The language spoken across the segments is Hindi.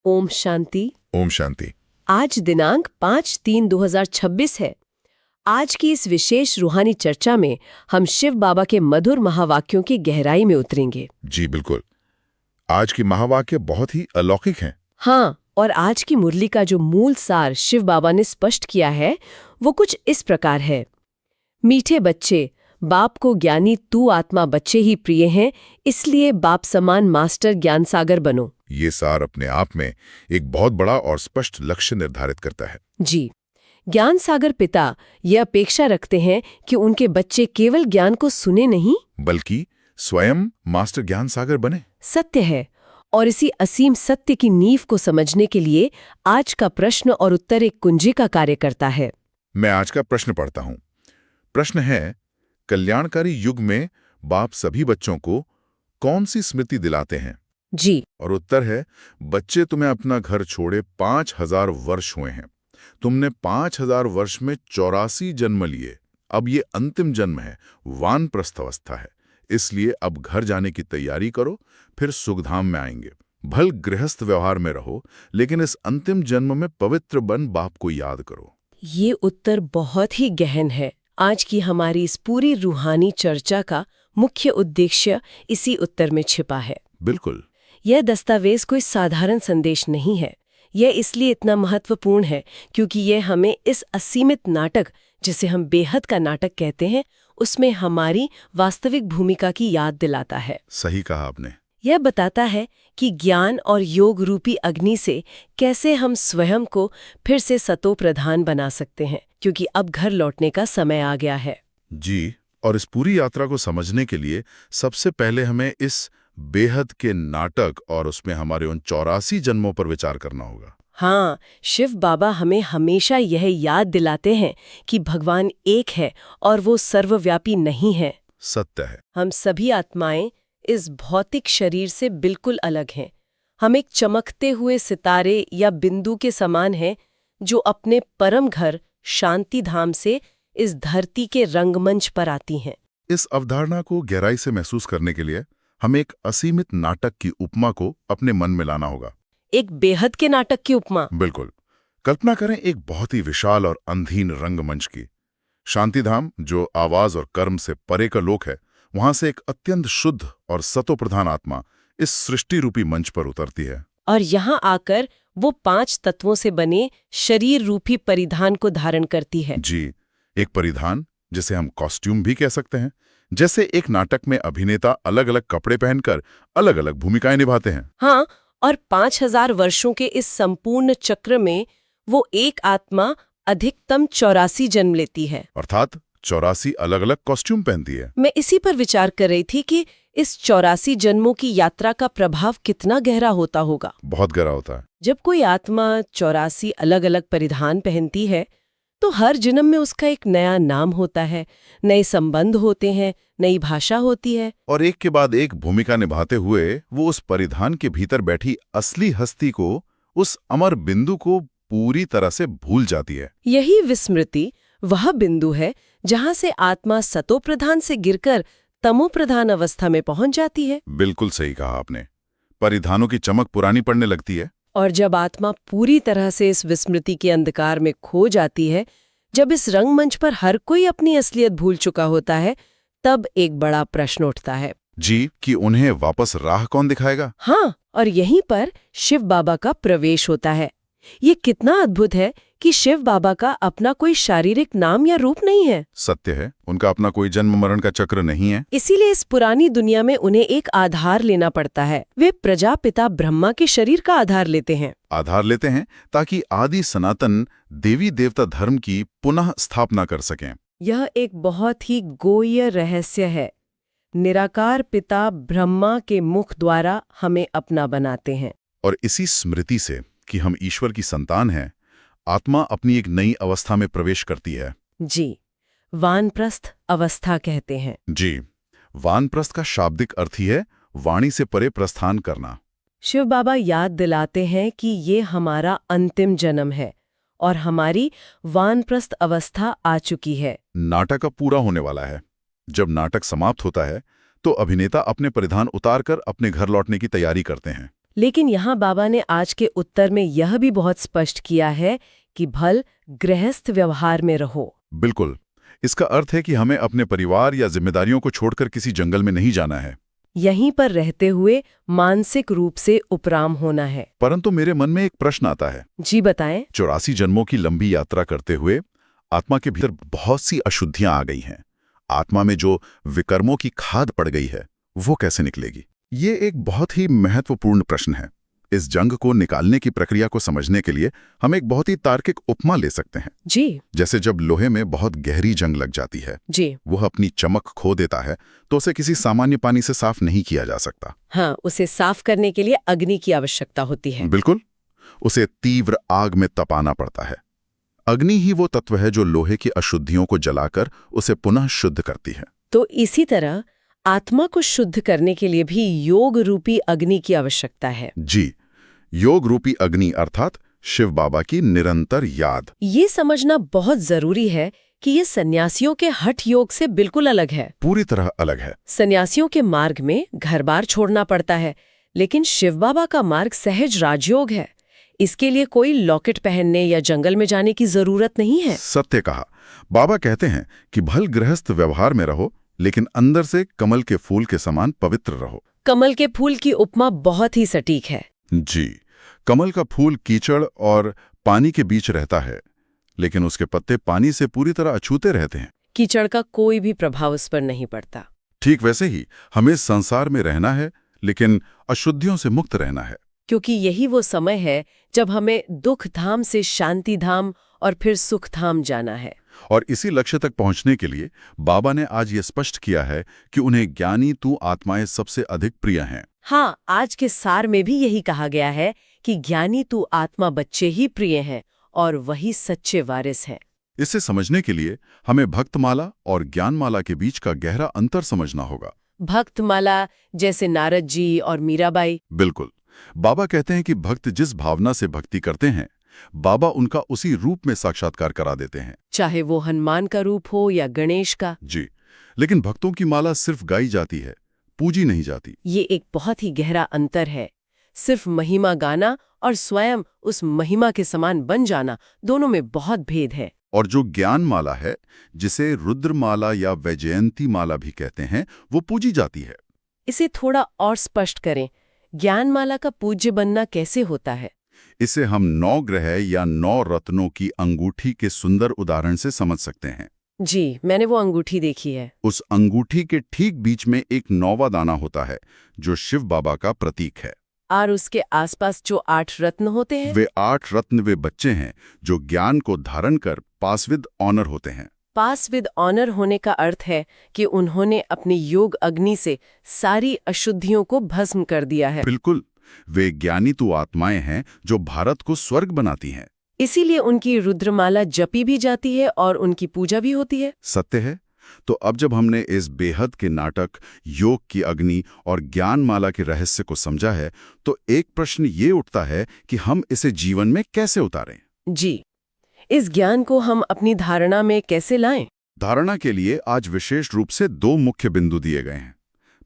ओम शांति। ओम शांति। आज दिनांक 5/3/2026 है। आज की इस विशेष रूहानी चर्चा में हम शिव बाबा के मधुर महावाक्यों की गहराई में उतरेंगे। जी बिल्कुल। आज की महावाक्य बहुत ही अलौकिक हैं। हाँ, और आज की मुरली का जो मूल सार शिव बाबा ने स्पष्ट किया है वो कुछ इस प्रकार है। मीठे बच्चे, बाप को ज्ञानी तू आत्मा बच्चे ही प्रिय हैं, इसलिए बाप समान मास्टर ज्ञान सागर बनो। ये सार अपने आप में एक बहुत बड़ा और स्पष्ट लक्ष्य निर्धारित करता है। जी, ज्ञान सागर पिता ये अपेक्षा रखते हैं कि उनके बच्चे केवल ज्ञान को सुने नहीं बल्कि स्वयं मास्टर ज्ञान सागर बने। सत्य है। और इसी असीम सत्य की नींव को समझने के लिए आज का प्रश्न और उत्तर एक कुंजी का कार्य करता है। मैं आज का प्रश्न पढ़ता हूँ। प्रश्न है, कल्याणकारी युग में बाप सभी बच्चों को कौन सी स्मृति दिलाते हैं? जी, और उत्तर है, बच्चे तुम्हें अपना घर छोड़े 5000 वर्ष हुए हैं। तुमने 5000 वर्ष में 84 जन्म लिए। अब ये अंतिम जन्म है, वानप्रस्थ अवस्था है। इसलिए अब घर जाने की तैयारी करो, फिर सुखधाम में आएंगे। भल गृहस्थ व्यवहार में रहो, लेकिन इस अंतिम जन्म में पवित्र बन बाप को याद करो। ये उत्तर बहुत ही गहन है। आज की हमारी इस पूरी रूहानी चर्चा का मुख्य उद्देश्य इसी उत्तर में छिपा है। बिल्कुल। यह दस्तावेज कोई साधारण संदेश नहीं है। यह इसलिए इतना महत्वपूर्ण है क्योंकि यह हमें इस असीमित नाटक, जिसे हम बेहद का नाटक कहते हैं, उसमें हमारी वास्तविक भूमिका की याद दिलाता है। सही कहा आपने। यह बताता है कि ज्ञान और योग रूपी अग्नि से कैसे हम स्वयं को फिर से सतो प्रधान बना सकते हैं, क्योंकि अब घर लौटने का समय आ गया है। जी, और इस पूरी यात्रा को समझने के लिए सबसे पहले हमें इस बेहद के नाटक और उसमें हमारे उन 84 जन्मों पर विचार करना होगा। हाँ, शिव बाबा हमें हमेशा यह याद दिलाते हैं कि भगवान एक है और वो सर्वव्यापी नहीं है। सत्य है। हम सभी आत्माएं इस भौतिक शरीर से बिल्कुल अलग हैं। हम एक चमकते हुए सितारे या बिंदु के समान हैं जो अपने परम घर शांति धाम से इस धरती के रंगमंच पर आती हैं। इस अवधारणा को गहराई से महसूस करने के लिए हमें एक असीमित नाटक की उपमा को अपने मन में लाना होगा। एक बेहद के नाटक की उपमा। बिल्कुल। कल्पना करें एक बहुत ही विशाल और अंधीन रंगमंच की। शांतिधाम, जो आवाज और कर्म से परे का लोक है, वहां से एक अत्यंत शुद्ध और सतोप्रधान आत्मा इस सृष्टि रूपी मंच पर उतरती है। और यहाँ आकर वो 5 तत्वों से बने शरीर रूपी परिधान को धारण करती है। जी, एक परिधान जिसे हम कॉस्ट्यूम भी कह सकते हैं। जैसे एक नाटक में अभिनेता अलग अलग कपड़े पहनकर अलग अलग भूमिकाएं निभाते हैं। हाँ, और 5000 वर्षों के इस संपूर्ण चक्र में वो एक आत्मा अधिकतम 84 जन्म लेती है। अर्थात 84 अलग अलग कॉस्ट्यूम पहनती है। मैं इसी पर विचार कर रही थी कि इस 84 जन्मों की यात्रा का प्रभाव कितना गहरा होता होगा। बहुत गहरा होता है। जब कोई आत्मा 84 अलग अलग परिधान पहनती है तो हर जन्म में उसका एक नया नाम होता है, नए संबंध होते हैं, नई भाषा होती है। और एक के बाद एक भूमिका निभाते हुए वो उस परिधान के भीतर बैठी असली हस्ती को, उस अमर बिंदु को पूरी तरह से भूल जाती है। यही विस्मृति वह बिंदु है जहां से आत्मा सतो प्रधान से गिरकर तमो प्रधान अवस्था में पहुंच जाती है। बिल्कुल सही कहा आपने। परिधानों की चमक पुरानी पड़ने लगती है। और जब आत्मा पूरी तरह से इस विस्मृति के अंधकार में खो जाती है, जब इस रंगमंच पर हर कोई अपनी असलियत भूल चुका होता है, तब एक बड़ा प्रश्न उठता है। जी, कि उन्हें वापस राह कौन दिखाएगा? हाँ, और यहीं पर शिव बाबा का प्रवेश होता है। ये कितना अद्भुत है कि शिव बाबा का अपना कोई शारीरिक नाम या रूप नहीं है। सत्य है, उनका अपना कोई जन्म मरण का चक्र नहीं है। इसीलिए इस पुरानी दुनिया में उन्हें एक आधार लेना पड़ता है। वे प्रजापिता ब्रह्मा के शरीर का आधार लेते हैं ताकि आदि सनातन देवी देवता धर्म की पुनः स्थापना कर सकें। यह एक बहुत ही गोह्य रहस्य है। निराकार पिता ब्रह्मा के मुख द्वारा हमें अपना बनाते हैं। और इसी स्मृति से कि हम ईश्वर की संतान हैं, आत्मा अपनी एक नई अवस्था में प्रवेश करती है। जी, वानप्रस्थ अवस्था कहते हैं। जी, वानप्रस्थ का शाब्दिक अर्थ ही है वाणी से परे प्रस्थान करना। शिव बाबा याद दिलाते हैं कि ये हमारा अंतिम जन्म है और हमारी वानप्रस्थ अवस्था आ चुकी है। नाटक अब पूरा होने वाला है। जब नाटक समाप्त होता है तो अभिनेता अपने परिधान उतारकर अपने घर लौटने की तैयारी करते हैं। लेकिन यहाँ बाबा ने आज के उत्तर में यह भी बहुत स्पष्ट किया है कि भल गृहस्थ व्यवहार में रहो। बिल्कुल। इसका अर्थ है कि हमें अपने परिवार या जिम्मेदारियों को छोड़कर किसी जंगल में नहीं जाना है। यहीं पर रहते हुए मानसिक रूप से उपराम होना है। परंतु मेरे मन में एक प्रश्न आता है। जी बताएं। 84 जन्मों की लंबी यात्रा करते हुए आत्मा के भीतर बहुत सी अशुद्धियां आ गई हैं। आत्मा में जो विकर्मों की खाद पड़ गई है, वो कैसे निकलेगी? ये एक बहुत ही महत्वपूर्ण प्रश्न है। इस जंग को निकालने की प्रक्रिया को समझने के लिए हम एक बहुत ही तार्किक उपमा ले सकते हैं। जी। जैसे जब लोहे में बहुत गहरी जंग लग जाती है, जी। वह अपनी चमक खो देता है, तो उसे किसी सामान्य पानी से साफ नहीं किया जा सकता। हाँ, उसे साफ करने के लिए अग्नि की आवश्यकता होती है। बिल्कुल। उसे तीव्र आग में तपाना पड़ता है। अग्नि ही वो तत्व है जो लोहे की अशुद्धियों को जलाकर उसे पुनः शुद्ध करती है। तो इसी तरह आत्मा को शुद्ध करने के लिए भी योग रूपी अग्नि की आवश्यकता है। जी, योग रूपी अग्नि अर्थात शिव बाबा की निरंतर याद। ये समझना बहुत जरूरी है कि ये सन्यासियों के हठ योग से बिल्कुल अलग है। पूरी तरह अलग है। सन्यासियों के मार्ग में घर बार छोड़ना पड़ता है, लेकिन शिव बाबा का मार्ग सहज राजयोग है। इसके लिए कोई लॉकेट पहनने या जंगल में जाने की जरूरत नहीं है। सत्य कहा। बाबा कहते हैं कि भल गृहस्थ व्यवहार में रहो, लेकिन अंदर से कमल के फूल के समान पवित्र रहो। कमल के फूल की उपमा बहुत ही सटीक है। जी, कमल का फूल कीचड़ और पानी के बीच रहता है, लेकिन उसके पत्ते पानी से पूरी तरह अछूते रहते हैं। कीचड़ का कोई भी प्रभाव उस पर नहीं पड़ता। ठीक वैसे ही हमें संसार में रहना है, लेकिन अशुद्धियों से मुक्त रहना है। क्योंकि यही वो समय है जब हमें दुख धाम से शांति धाम और फिर सुख धाम जाना है। और इसी लक्ष्य तक पहुंचने के लिए बाबा ने आज ये स्पष्ट किया है कि उन्हें ज्ञानी तू आत्माएं सबसे अधिक प्रिय हैं। हाँ, आज के सार में भी यही कहा गया है कि ज्ञानी तू आत्मा बच्चे ही प्रिय हैं और वही सच्चे वारिस हैं। इसे समझने के लिए हमें भक्तमाला और ज्ञानमाला के बीच का गहरा अंतर समझना होगा। भक्तमाला जैसे नारद जी और मीराबाई। बिल्कुल। बाबा कहते हैं कि भक्त जिस भावना से भक्ति करते हैं, बाबा उनका उसी रूप में साक्षात्कार करा देते हैं, चाहे वो हनुमान का रूप हो या गणेश का। जी, लेकिन भक्तों की माला सिर्फ गाई जाती है, पूजी नहीं जाती। ये एक बहुत ही गहरा अंतर है। सिर्फ महिमा गाना और स्वयं उस महिमा के समान बन जाना, दोनों में बहुत भेद है। और जो ज्ञान माला है, जिसे रुद्रमाला या वैजयंती माला भी कहते हैं, वो पूजी जाती है। इसे थोड़ा और स्पष्ट करें, ज्ञानमाला का पूज्य बनना कैसे होता है? इसे हम 9 ग्रह या 9 रत्नों की अंगूठी के सुंदर उदाहरण से समझ सकते हैं। जी, मैंने वो अंगूठी देखी है। उस अंगूठी के ठीक बीच में एक 9वां दाना होता है, जो शिव बाबा का प्रतीक है। और उसके आसपास जो 8 रत्न होते हैं, वे 8 रत्न वे बच्चे हैं जो ज्ञान को धारण कर पास विद ऑनर होते हैं। पास विद ऑनर होने का अर्थ है कि उन्होंने अपनी योग अग्नि से सारी अशुद्धियों को भस्म कर दिया है। बिल्कुल। वे ज्ञानी तो आत्माएं हैं जो भारत को स्वर्ग बनाती हैं। इसीलिए उनकी रुद्रमाला जपी भी जाती है और उनकी पूजा भी होती है। सत्य है। तो अब जब हमने इस बेहद के नाटक, योग की अग्नि और ज्ञानमाला के रहस्य को समझा है, तो एक प्रश्न ये उठता है कि हम इसे जीवन में कैसे उतारें? जी, इस ज्ञान को हम अपनी धारणा में कैसे लाएं? धारणा के लिए आज विशेष रूप से 2 मुख्य बिंदु दिए गए हैं।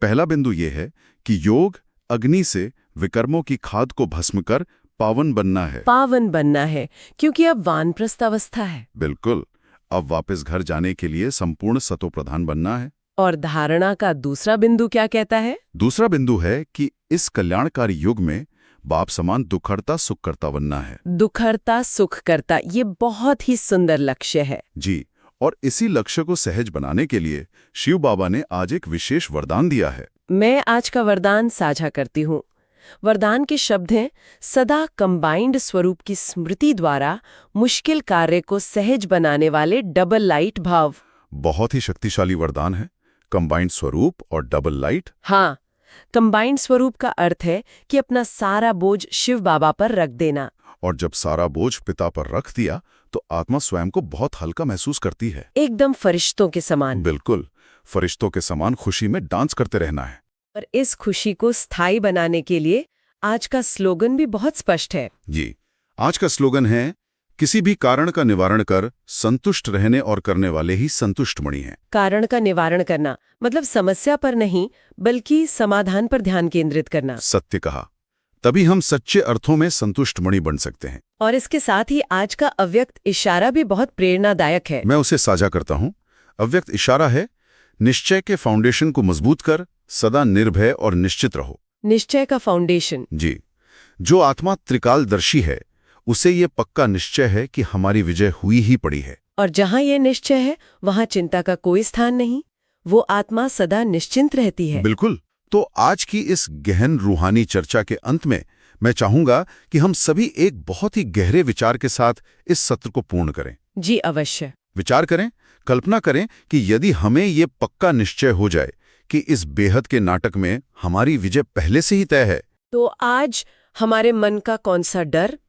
पहला बिंदु ये है कि योग अग्नि से विकर्मों की खाद को भस्म कर पावन बनना है। पावन बनना है, क्योंकि अब वानप्रस्थ अवस्था है। बिल्कुल। अब वापस घर जाने के लिए संपूर्ण सतोप्रधान बनना है। और धारणा का दूसरा बिंदु क्या कहता है? दूसरा बिंदु है कि इस कल्याणकारी युग में बाप समान दुखहर्ता सुखकर्ता बनना है। दुखहर्ता सुखकर्ता, ये बहुत ही सुंदर लक्ष्य है। जी, और इसी लक्ष्य को सहज बनाने के लिए शिव बाबा ने आज एक विशेष वरदान दिया है। मैं आज का वरदान साझा करती हूँ। वरदान के शब्द हैं, सदा कंबाइंड स्वरूप की स्मृति द्वारा मुश्किल कार्य को सहज बनाने वाले डबल लाइट भाव। बहुत ही शक्तिशाली वरदान है। कंबाइंड स्वरूप और डबल लाइट। हाँ, कंबाइंड स्वरूप का अर्थ है कि अपना सारा बोझ शिव बाबा पर रख देना। और जब सारा बोझ पिता पर रख दिया तो आत्मा स्वयं को बहुत हल्का महसूस करती है। एकदम फरिश्तों के समान। बिल्कुल, फरिश्तों के समान खुशी में डांस करते रहना है। और इस खुशी को स्थायी बनाने के लिए आज का स्लोगन भी बहुत स्पष्ट है। जी, आज का स्लोगन है, किसी भी कारण का निवारण कर संतुष्ट रहने और करने वाले ही संतुष्ट मणि हैं। कारण का निवारण करना मतलब समस्या पर नहीं, बल्कि समाधान पर ध्यान केंद्रित करना। सत्य कहा। तभी हम सच्चे अर्थों में संतुष्ट मणि बन सकते हैं। और इसके साथ ही आज का अव्यक्त इशारा भी बहुत प्रेरणादायक है। मैं उसे साझा करता हूं। अव्यक्त इशारा है, निश्चय के फाउंडेशन को मजबूत कर, सदा निर्भय और निश्चित रहो। निश्चय का फाउंडेशन। जी, जो आत्मा त्रिकालदर्शी है उसे ये पक्का निश्चय है कि हमारी विजय हुई ही पड़ी है। और जहां ये निश्चय है वहां चिंता का कोई स्थान नहीं, वो आत्मा सदा निश्चिंत रहती है। बिल्कुल। तो आज की इस गहन रूहानी चर्चा के अंत में मैं चाहूंगा कि हम सभी एक बहुत ही गहरे विचार के साथ इस सत्र को पूर्ण करें। जी अवश्य। विचार करें, कल्पना करें कि यदि हमें ये पक्का निश्चय हो जाए कि इस बेहद के नाटक में हमारी विजय पहले से ही तय है, तो आज हमारे मन का कौन सा डर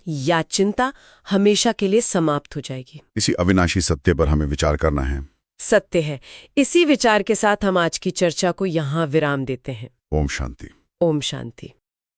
या चिंता हमेशा के लिए समाप्त हो जाएगी। इसी अविनाशी सत्य पर हमें विचार करना है। सत्य है। इसी विचार के साथ हम आज की चर्चा को यहाँ विराम देते हैं। ओम शांति। ओम शांति।